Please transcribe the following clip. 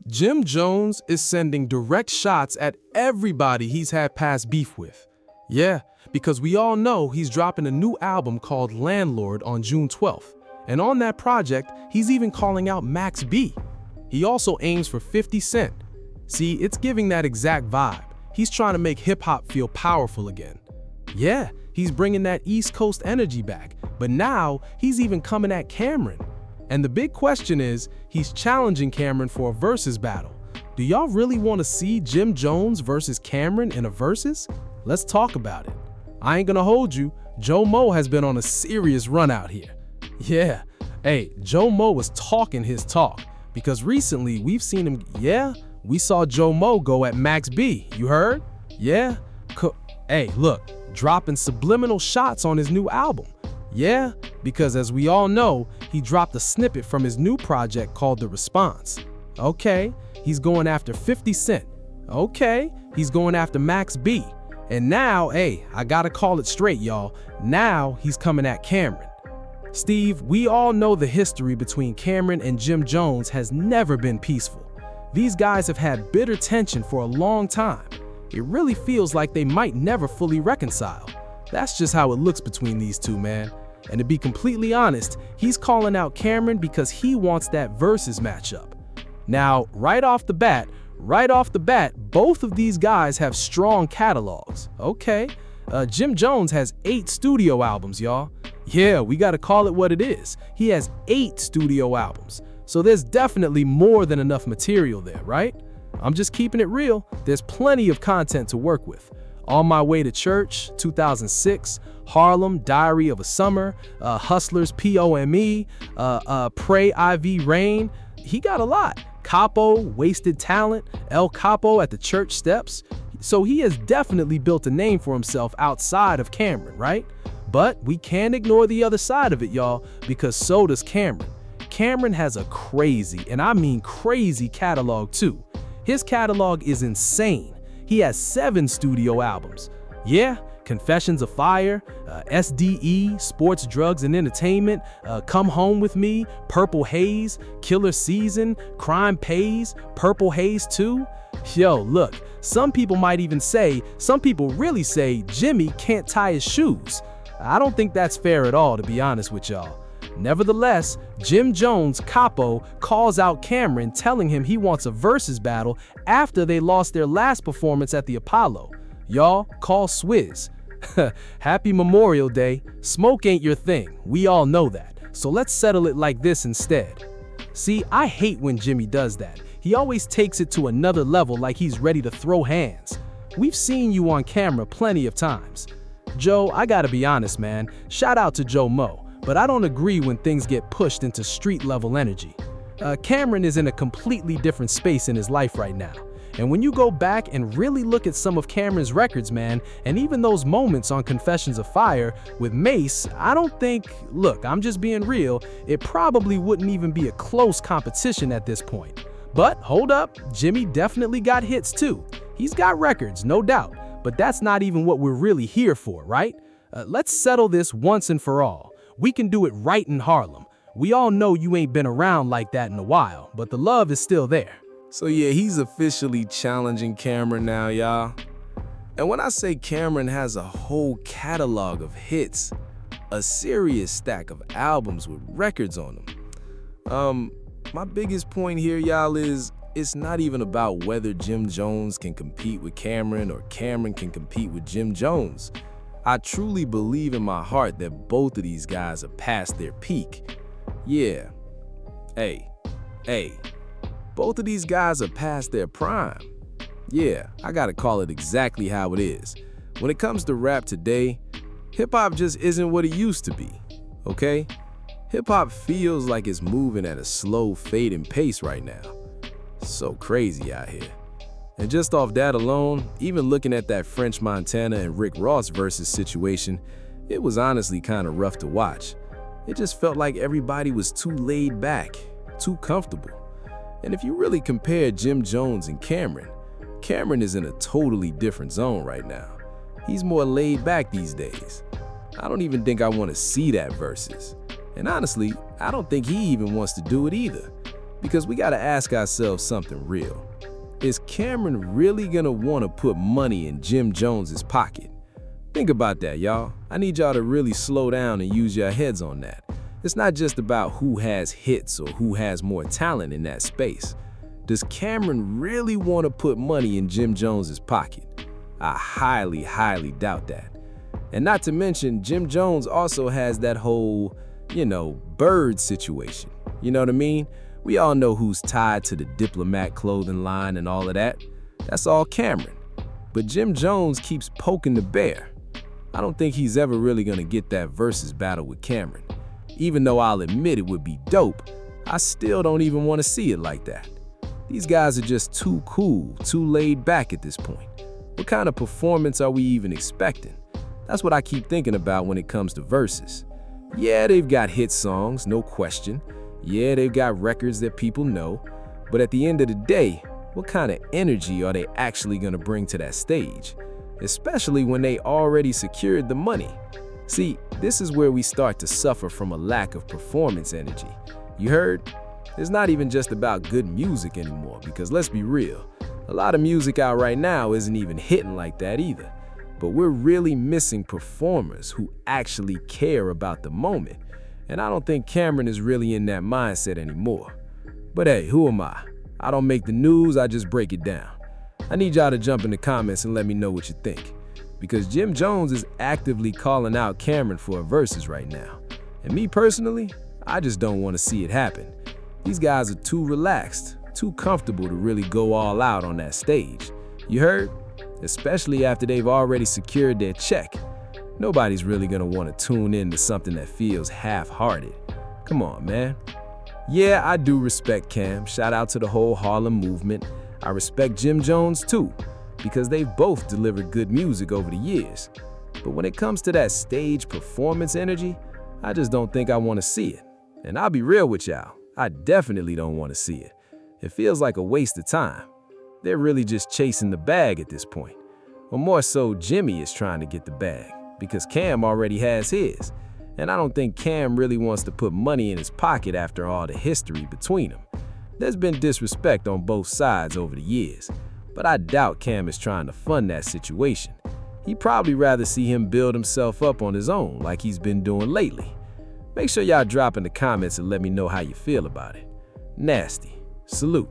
Jim Jones is sending direct shots at everybody he's had past beef with. Yeah, because we all know he's dropping a new album called Landlord on June 12th. And on that project, he's even calling out Max B. He also aims for 50 Cent. See, it's giving that exact vibe. He's trying to make hip-hop feel powerful again. Yeah, he's bringing that East Coast energy back, but now he's even coming at Cameron. And the big question is, he's challenging Cameron for a versus battle. Do y'all really want to see Jim Jones versus Cameron in a versus? Let's talk about it. I ain't gonna hold you, Joe Mo has been on a serious run out here. Yeah, hey, Joe Mo was talking his talk, because recently we've seen him, we saw Joe Mo go at Max B, you heard? Yeah, hey, look, dropping subliminal shots on his new album. Yeah, because as we all know, he dropped a snippet from his new project called The Response. Okay, he's going after 50 Cent. Okay, he's going after Max B. And now, hey, I gotta call it straight, y'all. Now he's coming at Cameron. Steve, we all know the history between Cameron and Jim Jones has never been peaceful. These guys have had bitter tension for a long time. It really feels like they might never fully reconcile. That's just how it looks between these two, man. And to be completely honest, he's calling out Cameron because he wants that versus matchup. Now, right off the bat, both of these guys have strong catalogs. Okay, Jim Jones has 8 studio albums, y'all. Yeah, we gotta call it what it is. He has 8 studio albums. So there's definitely more than enough material there, right? I'm just keeping it real. There's plenty of content to work with. On My Way to Church, 2006, Harlem, Diary of a Summer, Hustlers, POME, Pray IV Rain. He got a lot. Capo, Wasted Talent, El Capo at the Church Steps. So he has definitely built a name for himself outside of Cameron, right? But we can't ignore the other side of it, y'all, because so does Cameron. Cameron has a crazy, and I mean crazy catalog too. His catalog is insane. He has 7 studio albums. Yeah, Confessions of Fire, SDE, Sports, Drugs, and Entertainment, Come Home With Me, Purple Haze, Killer Season, Crime Pays, Purple Haze 2. Yo, look, some people really say Jimmy can't tie his shoes. I don't think that's fair at all, to be honest with y'all. Nevertheless, Jim Jones, Capo, calls out Cameron, telling him he wants a versus battle after they lost their last performance at the Apollo. Y'all, call Swizz. Happy Memorial Day. Smoke ain't your thing. We all know that. So let's settle it like this instead. See, I hate when Jimmy does that. He always takes it to another level like he's ready to throw hands. We've seen you on camera plenty of times. Joe, I gotta be honest, man. Shout out to Joe Mo. But I don't agree when things get pushed into street-level energy. Cameron is in a completely different space in his life right now. And when you go back and really look at some of Cameron's records, man, and even those moments on Confessions of Fire with Mace, I don't think, look, I'm just being real, it probably wouldn't even be a close competition at this point. But hold up, Jimmy definitely got hits too. He's got records, no doubt, but that's not even what we're really here for, right? Let's settle this once and for all. We can do it right in Harlem. We all know you ain't been around like that in a while, but the love is still there. So yeah, he's officially challenging Cameron now, y'all. And when I say Cameron has a whole catalog of hits, a serious stack of albums with records on them. My biggest point here, y'all, is it's not even about whether Jim Jones can compete with Cameron or Cameron can compete with Jim Jones. I truly believe in my heart that both of these guys are past their peak. Yeah. Hey. Both of these guys are past their prime. Yeah, I gotta call it exactly how it is. When it comes to rap today, hip-hop just isn't what it used to be, okay? Hip-hop feels like it's moving at a slow, fading pace right now. So crazy out here. And just off that alone, even looking at that French Montana and Rick Ross versus situation, it was honestly kind of rough to watch. It just felt like everybody was too laid back, too comfortable. And if you really compare Jim Jones and Cameron, Cameron is in a totally different zone right now. He's more laid back these days. I don't even think I want to see that versus. And honestly, I don't think he even wants to do it either. Because we gotta ask ourselves something real. Is Cameron really gonna wanna put money in Jim Jones's pocket? Think about that, y'all. I need y'all to really slow down and use your heads on that. It's not just about who has hits or who has more talent in that space. Does Cameron really want to put money in Jim Jones's pocket? I highly, highly doubt that. And not to mention, Jim Jones also has that whole, bird situation. You know what I mean? We all know who's tied to the Diplomat clothing line and all of that. That's all Cameron. But Jim Jones keeps poking the bear. I don't think he's ever really gonna get that versus battle with Cameron. Even though I'll admit it would be dope, I still don't even want to see it like that. These guys are just too cool, too laid back at this point. What kind of performance are we even expecting? That's what I keep thinking about when it comes to verses. Yeah, they've got hit songs, no question. Yeah, they've got records that people know. But at the end of the day, what kind of energy are they actually gonna bring to that stage? Especially when they already secured the money. See, this is where we start to suffer from a lack of performance energy. You heard? It's not even just about good music anymore, because let's be real, a lot of music out right now isn't even hitting like that either. But we're really missing performers who actually care about the moment. And I don't think Cameron is really in that mindset anymore. But hey, who am I? I don't make the news, I just break it down. I need y'all to jump in the comments and let me know what you think. Because Jim Jones is actively calling out Cameron for a versus right now. And me personally, I just don't want to see it happen. These guys are too relaxed, too comfortable to really go all out on that stage. You heard? Especially after they've already secured their check. Nobody's really gonna want to tune in to something that feels half-hearted. Come on, man. Yeah, I do respect Cam. Shout out to the whole Harlem movement. I respect Jim Jones too, because they've both delivered good music over the years. But when it comes to that stage performance energy, I just don't think I want to see it. And I'll be real with y'all, I definitely don't want to see it. It feels like a waste of time. They're really just chasing the bag at this point. Or more so, Jimmy is trying to get the bag, because Cam already has his. And I don't think Cam really wants to put money in his pocket after all the history between them. There's been disrespect on both sides over the years, but I doubt Cam is trying to fund that situation. He'd probably rather see him build himself up on his own like he's been doing lately. Make sure y'all drop in the comments and let me know how you feel about it. Nasty. Salute.